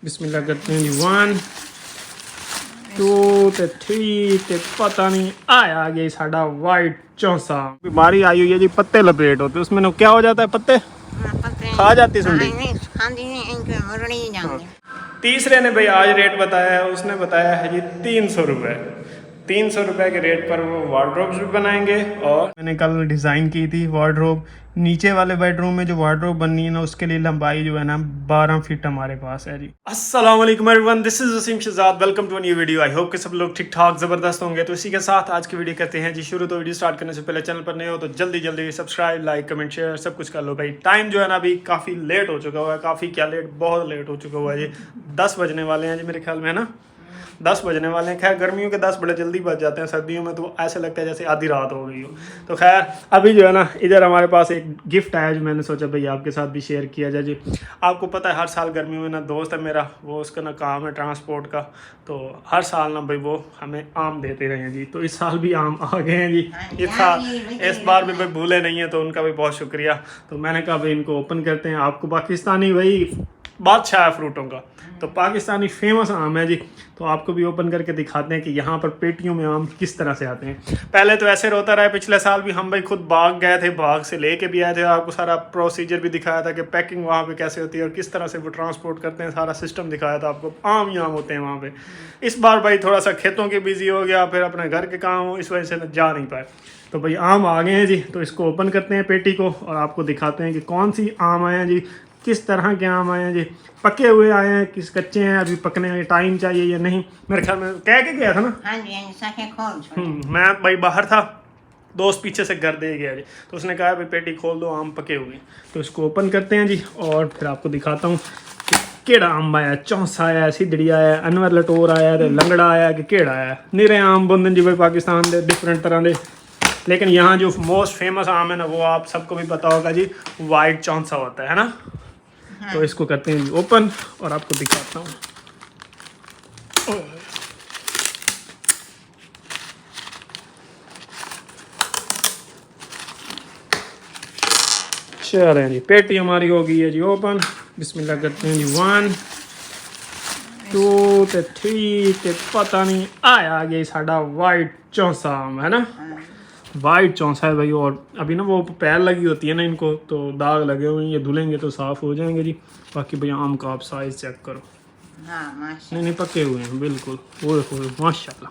बिस्मिल्लाह करते हैं जी। 1 2 ਤੇ 3 ਤੇ पता नहीं आया गया साड़ा वाइट चौसा। बीमारी आई हुई है जी, पत्ते लपेट होते उसमें क्या हो जाता है, पत्ते खा जाती सुंडी। तीसरे ने भाई आज रेट बताया है, उसने बताया है जी 300 रुपये। 300 रुपये के रेट पर वो वार्डरोब्स भी बनाएंगे। और मैंने कल डिज़ाइन की थी वार्डरोब, नीचे वाले बेडरूम में जो वार्डरोब बननी है ना, उसके लिए लंबाई जो है ना 12 फीट हमारे पास है जी। अस्सलाम वालेकुम everyone, this is Wasim Shahzad, welcome to a new video. I hope कि सब लोग ठीक ठाक ज़बरदस्त होंगे। तो इसी के साथ आज की वीडियो करते हैं जी शुरू। तो वीडियो स्टार्ट करने से पहले चैनल पर नए हो तो जल्दी जल्दी सब्सक्राइब, लाइक, कमेंट, शेयर सब कुछ कर लो भाई। टाइम जो है ना अभी काफ़ी लेट हो चुका हुआ है, काफ़ी क्या लेट, बहुत लेट हो चुका हुआ है जी। 10 बजने वाले हैं जी मेरे ख्याल में, है ना 10 बजने वाले हैं। खैर गर्मियों के 10 बड़े जल्दी बज जाते हैं, सर्दियों में तो ऐसे लगता है जैसे आधी रात हो गई हो। तो खैर अभी जो है ना इधर हमारे पास एक गिफ्ट आया जो मैंने सोचा भाई आपके साथ भी शेयर किया जाए जी। आपको पता है हर साल गर्मियों में ना दोस्त है मेरा, वो उसका ना काम है ट्रांसपोर्ट का, तो हर साल ना भाई वो हमें आम देते रहे हैं जी। तो इस साल भी आम आ गए हैं जी। इस बार भी भाई भूले नहीं है, तो उनका भी बहुत शुक्रिया। तो मैंने कहा भाई इनको ओपन करते हैं। आपको पाकिस्तानी भाई बादशाह है फ्रूटों का, तो पाकिस्तानी फेमस आम है जी। तो आपको भी ओपन करके दिखाते हैं कि यहाँ पर पेटियों में आम किस तरह से आते हैं। पहले तो ऐसे रोता रहा है, पिछले साल भी हम भाई खुद बाग गए थे, बाग से लेके भी आए थे, आपको सारा प्रोसीजर भी दिखाया था कि पैकिंग वहाँ पे कैसे होती है और किस तरह से वो ट्रांसपोर्ट करते हैं, सारा सिस्टम दिखाया था आपको। आम ही आम होते हैं वहाँ पे। इस बार भाई थोड़ा सा खेतों के बिजी हो गया, फिर अपने घर के काम हो, इस वजह से जा नहीं पाए। तो भाई आम आ गए हैं जी। तो इसको ओपन करते हैं पेटी को और आपको दिखाते हैं कि कौन सी आम आए हैं जी, किस तरह के आम आए हैं जी। पके हुए आए हैं, किस कच्चे हैं, अभी पकने में टाइम चाहिए या नहीं। मेरे ख्याल में कह के गया था ना। हाँ जी, मैं भाई बाहर था, दोस्त पीछे से घर दे गया जी, तो उसने कहा भाई पेटी खोल दो, आम पके हुए। तो इसको ओपन करते हैं जी और फिर आपको दिखाता हूँ केड़ा आम आया, चौंसा आया, सिद्धड़ी आया, अनवर लटोर आया, लंगड़ा आया कि केड़ा आया। निरे आम बोंदन जी भाई पाकिस्तान के डिफरेंट तरह के। लेकिन यहाँ जो मोस्ट फेमस आम है ना वो आप सबको भी पता होगा जी, वाइट चौंसा होता है ना। हाँ। तो इसको करते हैं ओपन और आपको दिखाता हूँ। चलें जी, पेटी हमारी हो गई है जी ओपन। बिस्मिल्लाह करते हैं जी। 1 2 ते 3 ते पता नहीं आया गया साड़ा वाइट चौंसा आम, है ना वाइट चौंसा है भाई। और अभी ना वो पैर लगी होती है ना इनको, तो दाग लगे हुए हैं, ये धुलेंगे तो साफ़ हो जाएंगे जी। बाकी भैया आम का आप साइज़ चेक करो। हाँ, नहीं पके हुए हैं बिल्कुल, वो माशाल्लाह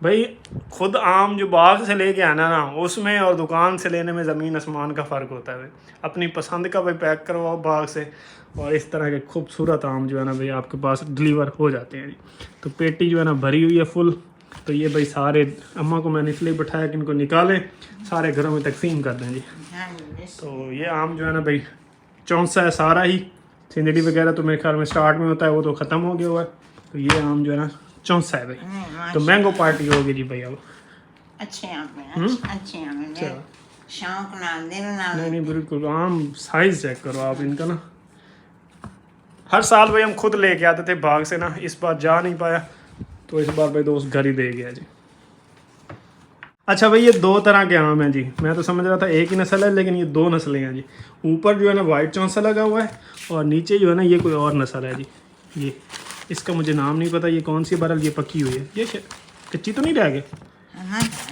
भाई। खुद आम जो बाग से लेके आना ना, उसमें और दुकान से लेने में ज़मीन आसमान का फ़र्क होता है भाई। अपनी पसंद का भाई पैक करवाओ बाग से, और इस तरह के खूबसूरत आम जो है ना भाई आपके पास डिलीवर हो जाते हैं जी। तो पेटी जो है ना भरी हुई है फुल। तो ये भाई सारे अम्मा को मैंने इसलिए बैठाया कि इनको निकालें, सारे घरों में तकसीम कर दें जी। तो ये आम जो है ना भाई चौंसा है सारा ही। सिंदड़ी वगैरह तो मेरे ख्याल में स्टार्ट में होता है, वो तो ख़त्म हो गया हुआ है। तो ये आम जो है ना चौंसा है भाई। तो मैंगो पार्टी होगी जी भाई अब। अच्छे आम शौक नाल दिल नाल। नहीं बिल्कुल, आम साइज़ चेक करो आप इनका ना। हर साल भाई हम खुद लेके आते थे बाग से ना, इस बार जा नहीं पाया, तो इस बार भाई दोस्त घर ही दे गया जी। अच्छा भाई ये 2 तरह के आम हैं जी। मैं तो समझ रहा था एक ही नस्ल है, लेकिन ये 2 नस्लें हैं जी। ऊपर जो है ना वाइट चौंसा लगा हुआ है और नीचे जो है ना ये कोई और नस्ल है जी। ये इसका मुझे नाम नहीं पता, ये कौन सी बरल, ये पकी हुई है, ये कच्ची तो नहीं रह गई।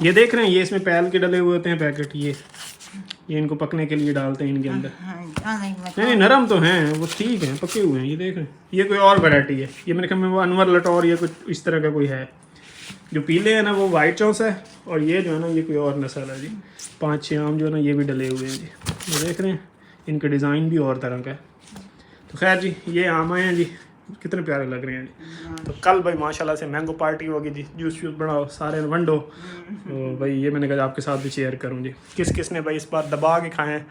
ये देख रहे हैं, ये इसमें पैल के डले हुए होते हैं पैकेट, ये इनको पकने के लिए डालते हैं इनके अंदर। नहीं नरम तो हैं वो, ठीक है पके हुए हैं। ये देख रहे हैं, ये कोई और वैरायटी है। ये मेरे ख्याल में वो अनवर लटोर या कुछ इस तरह का कोई है। जो पीले हैं ना वो वाइट चौंसा है, और ये जो है ना ये कोई और नस्ल है जी। 5-6 आम जो है ना ये भी डले हुए हैं जी। ये देख रहे हैं, इनका डिज़ाइन भी और तरह का है। तो खैर जी ये आम आए हैं जी, कितने प्यारे लग रहे हैं जी। तो कल भाई माशाल्लाह से मैंगो पार्टी होगी जी, जूस बनाओ सारे वंडो। तो भाई ये मैंने कहा आपके साथ भी शेयर करूँ जी। किस किस ने भाई इस बार दबा के खाएँ,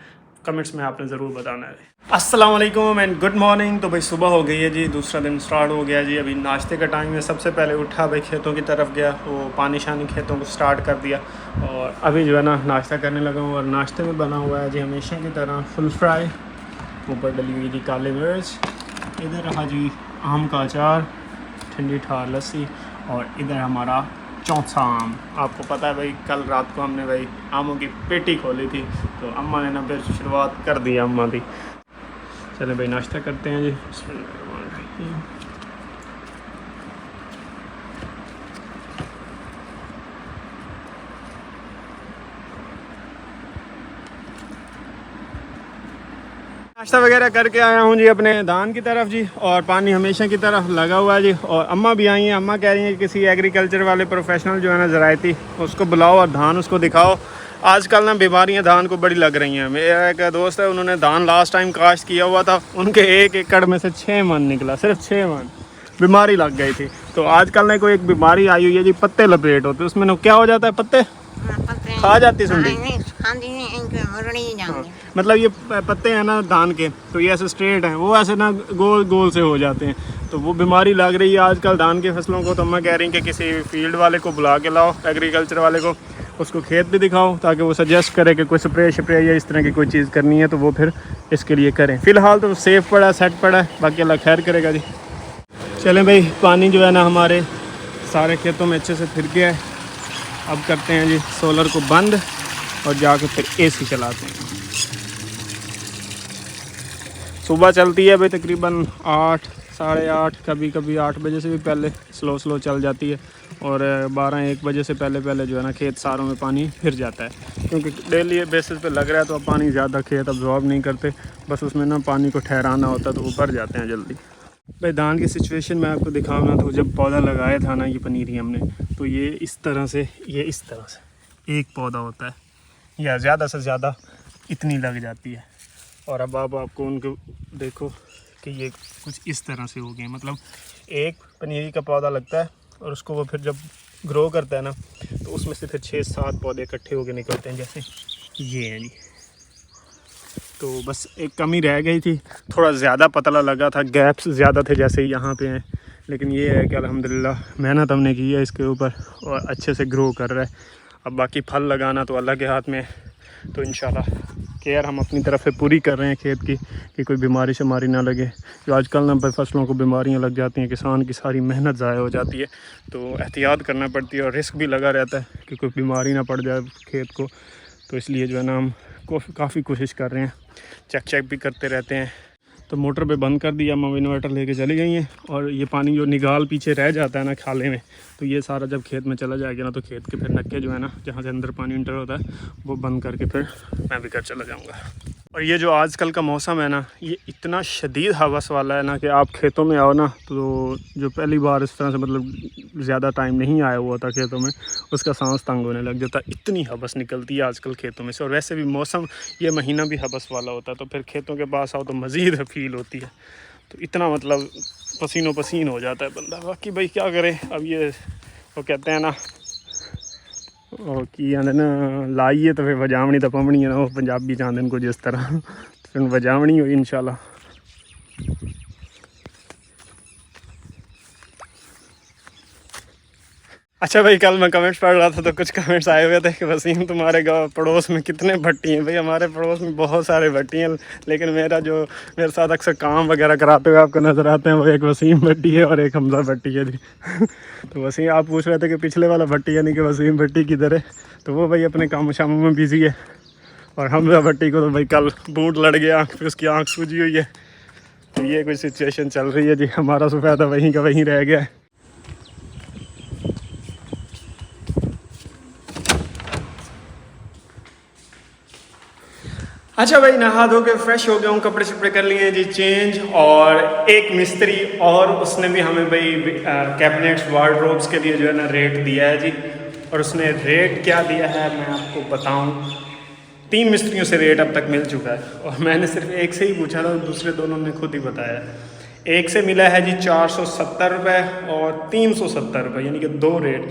कमेंट्स में आपने ज़रूर बताना है। अस्सलाम वालेकुम एंड गुड मॉर्निंग। तो भाई सुबह हो गई है जी, दूसरा दिन स्टार्ट हो गया जी। अभी नाश्ते का टाइम है। सबसे पहले उठा भाई खेतों की तरफ गया, वो पानी शानी खेतों को स्टार्ट कर दिया, और अभी जो है ना नाश्ता करने लगा हूँ। और नाश्ते में बना हुआ है जी हमेशा की तरह फुल फ्राई, ऊपर डली हुई जी काली मिर्च, इधर रहा जी आम का अचार, ठंडी ठार लस्सी, और इधर हमारा चौंसा आम। आपको पता है भाई कल रात को हमने भाई आमों की पेटी खोली थी, तो अम्मा ने ना फिर शुरुआत कर दी अम्मा की। चले भाई नाश्ता करते हैं जी। नाश्ता वगैरह करके आया हूँ जी अपने धान की तरफ जी, और पानी हमेशा की तरफ लगा हुआ है जी। और अम्मा भी आई हैं, अम्मा कह रही हैं कि किसी एग्रीकल्चर वाले प्रोफेशनल जो है ना ज़रायती, उसको बुलाओ और धान उसको दिखाओ। आजकल ना बीमारियां धान को बड़ी लग रही हैं। मेरा एक दोस्त है, उन्होंने धान लास्ट टाइम काश्त किया हुआ था, उनके 1 एकड़ में से 6 मन निकला, सिर्फ 6 मन बीमारी लग गई थी। तो आजकल ना कोई एक बीमारी आई हुई है जी, पत्ते लपेट होते, उसमें क्या हो जाता है, पत्ते खा जाती सुंडी। मतलब ये पत्ते हैं ना धान के, तो ये ऐसे स्ट्रेट हैं, वो ऐसे ना गोल गोल से हो जाते हैं, तो वो बीमारी लग रही है आजकल धान की फसलों को। तो मैं कह रही हूँ कि किसी फील्ड वाले को बुला के लाओ, एग्रीकल्चर वाले को, उसको खेत भी दिखाओ, ताकि वो सजेस्ट करे कि कोई स्प्रे या इस तरह की कोई चीज़ करनी है तो वो फिर इसके लिए करें। फ़िलहाल तो सेफ़ पड़ा है, सेट पड़ा है, बाकी अल्लाह खैर करेगा जी। चलें भाई, पानी जो है ना हमारे सारे खेतों में अच्छे से फिर गया है। अब करते हैं जी सोलर को बंद और जाके फिर एसी चलाते हैं। सुबह चलती है भाई तकरीबन 8, साढ़े 8, कभी कभी 8 बजे से भी पहले स्लो चल जाती है, और 12-1 बजे से पहले जो है ना खेत सारों में पानी फिर जाता है, क्योंकि डेली बेसिस पे लग रहा है तो अब पानी ज़्यादा खेत अब्जॉर्ब नहीं करते, बस उसमें ना पानी को ठहराना होता है तो वो भर जाते हैं जल्दी। भाई धान की सिचुएशन मैं आपको दिखाऊँ ना, तो जब पौधा लगाया था ना ये पनीरी हमने, तो ये इस तरह से एक पौधा होता है, या ज़्यादा से ज़्यादा इतनी लग जाती है। और अब आपको उनको देखो कि ये कुछ इस तरह से हो गए, मतलब एक पनीरी का पौधा लगता है और उसको वो फिर जब ग्रो करता है ना, तो उसमें से फिर 6-7 पौधे इकट्ठे होकर निकलते हैं, जैसे ये हैं जी। तो बस एक कमी रह गई थी, थोड़ा ज़्यादा पतला लगा था, गैप्स ज़्यादा थे जैसे यहाँ पे हैं, लेकिन ये है कि अल्हम्दुलिल्लाह मेहनत हमने की है इसके ऊपर और अच्छे से ग्रो कर रहा है। अब बाकी फल लगाना तो अल्लाह के हाथ में, तो इंशाल्लाह केयर हम अपनी तरफ से पूरी कर रहे हैं खेत की, कि कोई बीमारी शमारी ना लगे। जो आजकल ना फसलों को बीमारियां लग जाती हैं, किसान की सारी मेहनत ज़ाया हो जाती है, तो एहतियात करना पड़ती है और रिस्क भी लगा रहता है कि कोई बीमारी ना पड़ जाए खेत को। तो इसलिए जो है ना हम काफ़ी कोशिश कर रहे हैं, चेक भी करते रहते हैं। तो मोटर पे बंद कर दिया, मम्मी इन्वर्टर लेके चली गई हैं, और ये पानी जो निगाल पीछे रह जाता है ना खाले में, तो ये सारा जब खेत में चला जाएगा ना, तो खेत के फिर नक्के जो है ना, जहाँ से अंदर पानी इंटर होता है, वो बंद करके फिर मैं भी घर चला जाऊँगा। और ये जो आजकल का मौसम है ना, ये इतना शदीद हवस वाला है ना, कि आप खेतों में आओ ना, तो जो पहली बार इस तरह से मतलब ज़्यादा टाइम नहीं आया हुआ था खेतों में, उसका सांस तंग होने लग जाता है, इतनी हवस निकलती है आजकल खेतों में से। और वैसे भी मौसम ये महीना भी हवस वाला होता है, तो फिर खेतों के पास आओ तो मज़ीद फील होती है, तो इतना मतलब पसीनो पसीन हो जाता है बंदा। बाकी भाई क्या करे, अब ये वो कहते हैं ना, की आंदे ना लाइए तो फिर वजावनी तो पवनी है ना, वो पंजाबी चाहते को जिस तरह, तो फिर वजावनी हुई इंशाल्लाह। अच्छा भाई, कल मैं कमेंट्स पढ़ रहा था तो कुछ कमेंट्स आए हुए थे कि वसीम तुम्हारे गाँव पड़ोस में कितने भट्टी हैं। भाई हमारे पड़ोस में बहुत सारे भट्टी हैं, लेकिन मेरे साथ अक्सर काम वगैरह कराते हुए आपको नज़र आते हैं, वो एक वसीम भट्टी है और एक हमजा भट्टी है जी। तो वसीम, आप पूछ रहे थे कि पिछले वाला भट्टी यानी कि वसीम भट्टी किधर है, तो वो भाई अपने काम शामों में बिजी है। और हमजा भट्टी को तो भाई कल बूट लड़ गया, आँख पे उसकी आँख सूजी हुई है, तो ये कोई सिचुएशन चल रही है जी। हमारा सफ़ेदा वहीं का वहीं रह गया है। अच्छा भाई, नहा धो के फ्रेश हो गया हूँ, कपड़े शपड़े कर लिए हैं जी चेंज। और एक मिस्त्री और उसने भी हमें भाई कैबिनेट्स वार्डरोब्स के लिए जो है ना रेट दिया है जी। और उसने रेट क्या दिया है मैं आपको बताऊँ, 3 मिस्त्रियों से रेट अब तक मिल चुका है, और मैंने सिर्फ एक से ही पूछा था, दूसरे दोनों ने खुद ही बताया। एक से मिला है जी 470 रुपये और 370 रुपये, यानी कि 2 रेट,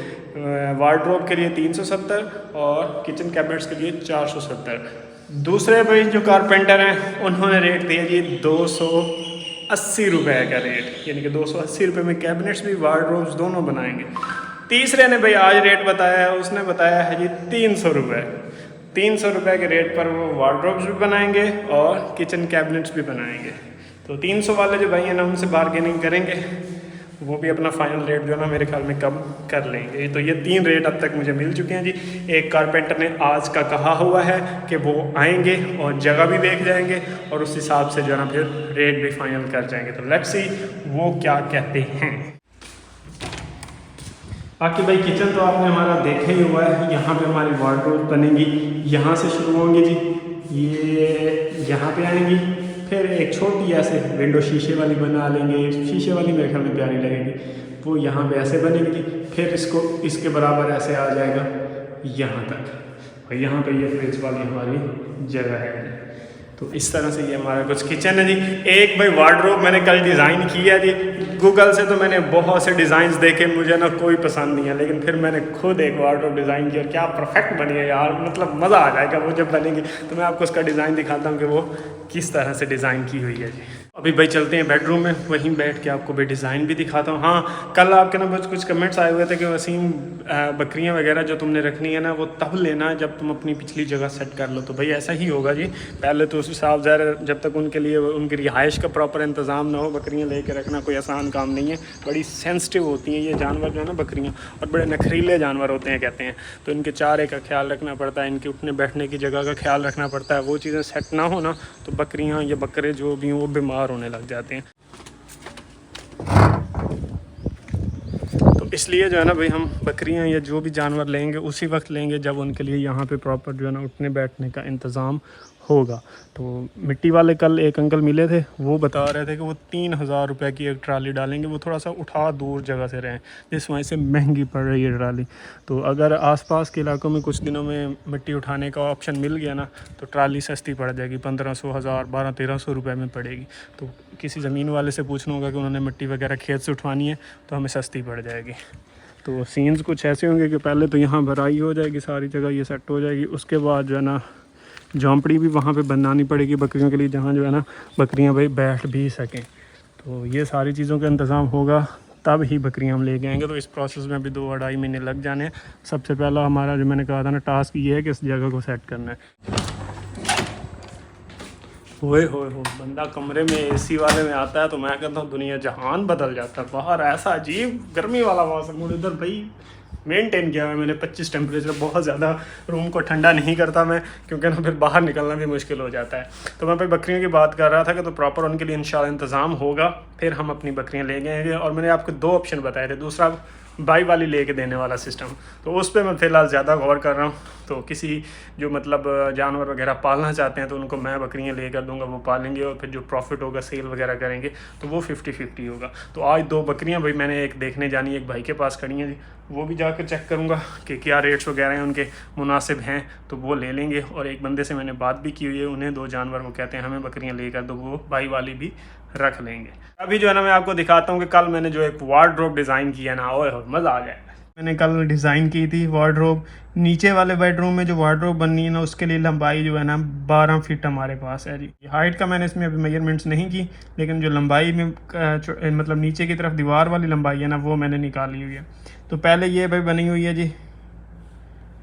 वार्डरोब के लिए 370 और किचन कैबिनेट्स के लिए 470। दूसरे भाई जो कारपेंटर हैं उन्होंने रेट दिया जी 280 रुपये का रेट, यानी कि 280 रुपये में कैबिनेट्स भी वार्डरोब्स दोनों बनाएंगे। तीसरे ने भाई आज रेट बताया है, उसने बताया है जी 300 रुपये। 300 रुपये के रेट पर वो वार्डरोब्स भी बनाएंगे और किचन कैबिनेट्स भी बनाएंगे। तो 300 वाले जो भाई हैं ना, उनसे बार्गेनिंग करेंगे वो भी अपना फाइनल रेट जो है ना मेरे ख्याल में कम कर लेंगे। तो ये 3 रेट अब तक मुझे मिल चुके हैं जी। एक कारपेंटर ने आज का कहा हुआ है कि वो आएंगे और जगह भी देख जाएंगे और उस हिसाब से जो है ना फिर रेट भी फाइनल कर जाएंगे। तो लेट्स सी वो क्या कहते हैं। बाकी भाई किचन तो आपने हमारा देखा ही हुआ है। यहाँ पे हमारी वार्डरोब बनेगी, यहाँ से शुरू होंगी जी, ये यहाँ पे आएंगी, फिर एक छोटी ऐसे विंडो शीशे वाली बना लेंगे, शीशे वाली मेरे ख्याल में प्यारी लगेगी, वो यहाँ पे ऐसे बनेगी जी। फिर इसको इसके बराबर ऐसे आ जाएगा यहाँ तक, और यहाँ पे ये फ्रिज वाली हमारी जगह है। तो इस तरह से ये हमारा कुछ किचन है जी। एक भाई वार्डरोब मैंने कल डिज़ाइन किया जी, गूगल से तो मैंने बहुत से डिज़ाइंस देखे, मुझे ना कोई पसंद नहीं है, लेकिन फिर मैंने खुद एक वार्डरोब डिज़ाइन किया और क्या परफेक्ट बनी है यार, मतलब मज़ा आ जाएगा वो जब बनेगी। तो मैं आपको उसका डिज़ाइन दिखाता हूँ कि वो किस तरह से डिज़ाइन की हुई है जी। अभी भाई चलते हैं बेडरूम में, वहीं बैठ के आपको भाई डिज़ाइन भी दिखाता हूँ। हाँ, कल आपके ना कुछ कमेंट्स आए हुए थे कि वसीम बकरियाँ वगैरह जो तुमने रखनी है ना वो तब लेना जब तुम अपनी पिछली जगह सेट कर लो। तो भाई ऐसा ही होगा जी। पहले तो उस हिसाब ज़ाहिर जब तक उनके लिए उनकी रिहाइश का प्रॉपर इंतज़ाम ना हो, बकरियाँ लेके रखना कोई आसान काम नहीं है। बड़ी सेंसिटिव होती हैं ये जानवर जो है ना बकरियाँ, और बड़े नखरीले जानवर होते हैं कहते हैं। तो इनके चारे का ख्याल रखना पड़ता है, इनके उठने बैठने की जगह का ख्याल रखना पड़ता है। वो चीज़ें सेट ना हो ना तो बकरियाँ या बकरे जो भी हों वो बीमार होने लग जाते हैं। तो इसलिए जो है ना भाई हम बकरियां या जो भी जानवर लेंगे उसी वक्त लेंगे जब उनके लिए यहाँ पे प्रॉपर जो है ना उठने बैठने का इंतज़ाम होगा। तो मिट्टी वाले कल एक अंकल मिले थे, वो बता रहे थे कि वो 3000 रुपये की एक ट्राली डालेंगे, वो थोड़ा सा उठा दूर जगह से रहें जिस वजह से महंगी पड़ रही है ट्राली। तो अगर आसपास के इलाकों में कुछ दिनों में मिट्टी उठाने का ऑप्शन मिल गया ना तो ट्राली सस्ती पड़ जाएगी, 1500, 1000, 1200-1300 रुपये में पड़ेगी। तो किसी ज़मीन वाले से पूछना होगा कि उन्होंने मिट्टी वगैरह खेत से उठवानी है तो हमें सस्ती पड़ जाएगी। तो सीन्स कुछ ऐसे होंगे कि पहले तो यहाँ भराई हो जाएगी, सारी जगह ये सेट हो जाएगी, उसके बाद जो है ना झोंपड़ी भी वहाँ पे बनानी पड़ेगी बकरियों के लिए, जहाँ जो है ना बकरियाँ भाई बैठ भी सकें। तो ये सारी चीज़ों का इंतज़ाम होगा तब ही बकरियाँ हम लेके आएंगे। तो इस प्रोसेस में अभी 2-2.5 महीने लग जाने हैं। सबसे पहला हमारा जो मैंने कहा था ना टास्क ये है कि इस जगह को सेट करना है। होए होए हो, बंदा कमरे में एसी वाले में आता है तो मैं कहता हूँ दुनिया जहान बदल जाता है। बाहर ऐसा अजीब गर्मी वाला मौसम, उधर भाई मेंटेन किया है मैंने 25 टेम्परेचर, बहुत ज़्यादा रूम को ठंडा नहीं करता मैं, क्योंकि ना फिर बाहर निकलना भी मुश्किल हो जाता है। तो मैं भाई बकरियों की बात कर रहा था कि तो प्रॉपर उनके लिए इंशाल्लाह इंतज़ाम होगा, फिर हम अपनी बकरियाँ ले गए। और मैंने आपको 2 ऑप्शन बताए थे, दूसरा बाई वाली लेके देने वाला सिस्टम, तो उस पर मैं फ़िलहाल ज़्यादा गौर कर रहा हूँ। तो किसी जो मतलब जानवर वगैरह पालना चाहते हैं तो उनको मैं बकरियाँ लेकर दूंगा, वो पालेंगे और फिर जो प्रॉफिट होगा सेल वगैरह करेंगे तो वो 50-50 होगा। तो आज 2 बकरियाँ भाई मैंने एक देखने जानी है, एक भाई के पास खड़ी हैं जी, वो भी जाकर चेक करूँगा कि क्या रेट्स वगैरह हैं उनके मुनासिब हैं तो वो ले लेंगे। और एक बंदे से मैंने बात भी की हुई है, उन्हें 2 जानवर वो कहते हैं हमें बकरियाँ लेकर दो, वो बाई वाली भी रख लेंगे। अभी जो है ना मैं आपको दिखाता हूँ कि कल मैंने जो एक वार्डरोब डिज़ाइन किया ना, ओए हो मज़ा आ जाएगा। मैंने कल डिज़ाइन की थी वार्डरोब, नीचे वाले बेडरूम में जो वार्डरोब बननी है ना उसके लिए लंबाई जो है ना 12 फीट हमारे पास है जी। हाइट का मैंने इसमें अभी मेजरमेंट्स नहीं की, लेकिन जो लंबाई में मतलब नीचे की तरफ दीवार वाली लंबाई है ना वो मैंने निकाली हुई है। तो पहले ये भाई बनी हुई है जी,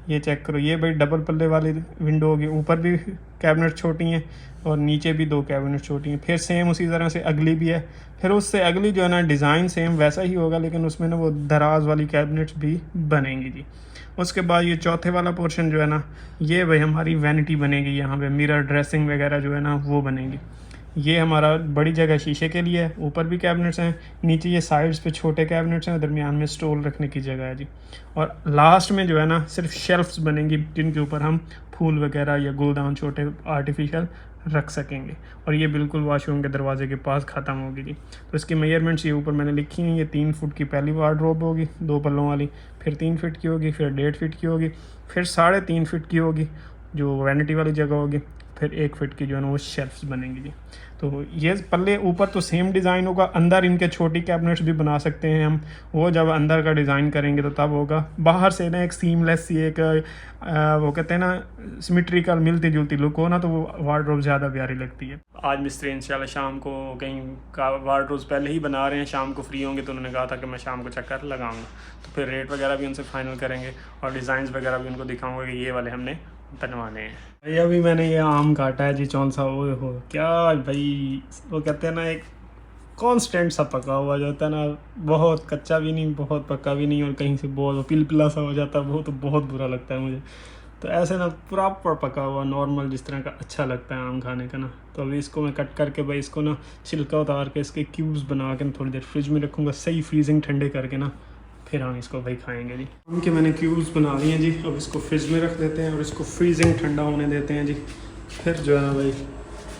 ये चेक करो, ये भाई डबल पल्ले वाली विंडो होगी, ऊपर भी कैबिनेट छोटी हैं और नीचे भी 2 कैबिनेट छोटी हैं। फिर सेम उसी तरह से अगली भी है, फिर उससे अगली जो है ना डिज़ाइन सेम वैसा ही होगा, लेकिन उसमें ना वो दराज वाली कैबिनेट्स भी बनेंगी जी। उसके बाद ये चौथे वाला पोर्शन जो है ना ये भाई हमारी वैनिटी बनेगी, यहाँ पे मिरर ड्रेसिंग वगैरह जो है ना वो बनेगी। ये हमारा बड़ी जगह शीशे के लिए है, ऊपर भी कैबिनेट्स हैं, नीचे ये साइड्स पे छोटे कैबिनेट्स हैं, दरमियान में स्टोल रखने की जगह है जी। और लास्ट में जो है ना सिर्फ शेल्फ्स बनेंगी जिनके ऊपर हम फूल वगैरह या गुलदान छोटे आर्टिफिशियल रख सकेंगे। और ये बिल्कुल वॉशरूम के दरवाजे के पास ख़त्म होगी जी। तो इसकी मेजरमेंट्स ये ऊपर मैंने लिखी हैं, ये 3 फुट की पहली वार्डरोब होगी 2 पल्लों वाली, फिर 3 फीट की होगी, फिर 1.5 फीट की होगी, फिर 3.5 फीट की होगी जो वैनिटी वाली जगह होगी, फिर 1 फीट की जो है ना वो शेल्फ्स बनेंगी जी। तो ये पल्ले ऊपर तो सेम डिज़ाइन होगा, अंदर इनके छोटी कैबिनेट्स भी बना सकते हैं हम, वो जब अंदर का डिज़ाइन करेंगे तो तब होगा। बाहर से ना एक सीमलेस सी एक वो कहते हैं ना सिमेट्रिकल मिलती जुलती लुक हो ना तो वो वार्डरोब ज़्यादा प्यारी लगती है। आज मिस्त्री इंशाल्लाह शाम को कहीं का वार्डरोब्स पहले ही बना रहे हैं, शाम को फ्री होंगे तो उन्होंने कहा था कि मैं शाम को चक्कर लगाऊंगा, तो फिर रेट वगैरह भी उनसे फाइनल करेंगे और डिज़ाइंस वगैरह भी उनको दिखाऊंगा कि ये वाले हमने बनवाने हैं। भाई अभी मैंने ये आम काटा है जी, चौंसा, ओए हो क्या भाई, वो कहते हैं ना एक कांस्टेंट सा पका हुआ जाता है ना, बहुत कच्चा भी नहीं बहुत पका भी नहीं, और कहीं से बहुत पिलपिला सा हो जाता है वो, तो बहुत बुरा लगता है मुझे। तो ऐसे ना प्रॉपर पका हुआ नॉर्मल जिस तरह का अच्छा लगता है आम खाने का ना। तो अभी इसको मैं कट करके भाई इसको ना छिलका उतार के इसके क्यूब्स बना के थोड़ी देर फ्रिज में रखूँगा, सही फ्रीजिंग ठंडे करके ना, फिर हम इसको भाई खाएंगे जी। आम के मैंने क्यूब्स बना लिए हैं जी, अब इसको फ्रिज में रख देते हैं और इसको फ्रीजिंग ठंडा होने देते हैं जी। फिर जो है ना भाई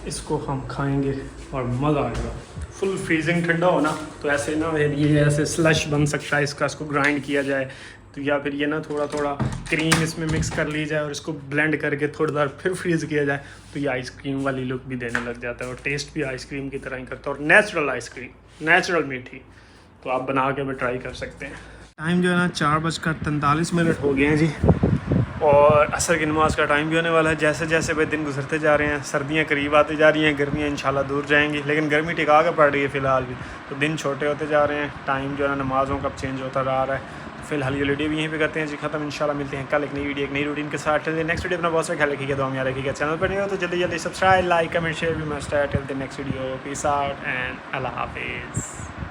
इसको हम खाएंगे और मज़ा आएगा। फुल फ्रीजिंग ठंडा होना तो ऐसे ना ये ऐसे स्लश बन सकता है इसका, इसको ग्राइंड किया जाए तो, या फिर ये ना थोड़ा थोड़ा क्रीम इसमें मिक्स कर ली जाए और इसको ब्लेंड करके थोड़ी देर फिर फ्रीज़ किया जाए तो ये आइसक्रीम वाली लुक भी देने लग जाता है और टेस्ट भी आइसक्रीम की तरह ही करता है, और नेचुरल आइसक्रीम, नेचुरल मीठी। तो आप बना के भी ट्राई कर सकते हैं। टाइम जो है ना 4:43 हो गए हैं जी, और असर की नमाज़ का टाइम भी होने वाला है। जैसे जैसे भाई दिन गुजरते जा रहे हैं, सर्दियां करीब आती जा रही हैं, गर्मियां इंशाल्लाह दूर जाएंगी, लेकिन गर्मी टिका के पड़ रही है फ़िलहाल भी। तो दिन छोटे होते जा रहे हैं, टाइम जो है ना नमाज़ों का चेंज होता रहा है। तो फिलहाल ये वीडियो भी यहीं पे करते हैं जी ख़त्म। इंशाल्लाह मिलते हैं कल एक नई वीडियो एक नई रूटीन के साथ। नेक्स्ट वीडियो अपना बहुत सारा ख्याल रखिएगा, दुआ में याद रखिएगा। चैनल पर नहीं हो तो जल्दी जल्दी सब्सक्राइब लाइक कमेंट शेयर भी मस्ट है। Till the next video, peace out and अल्लाह हाफिज़।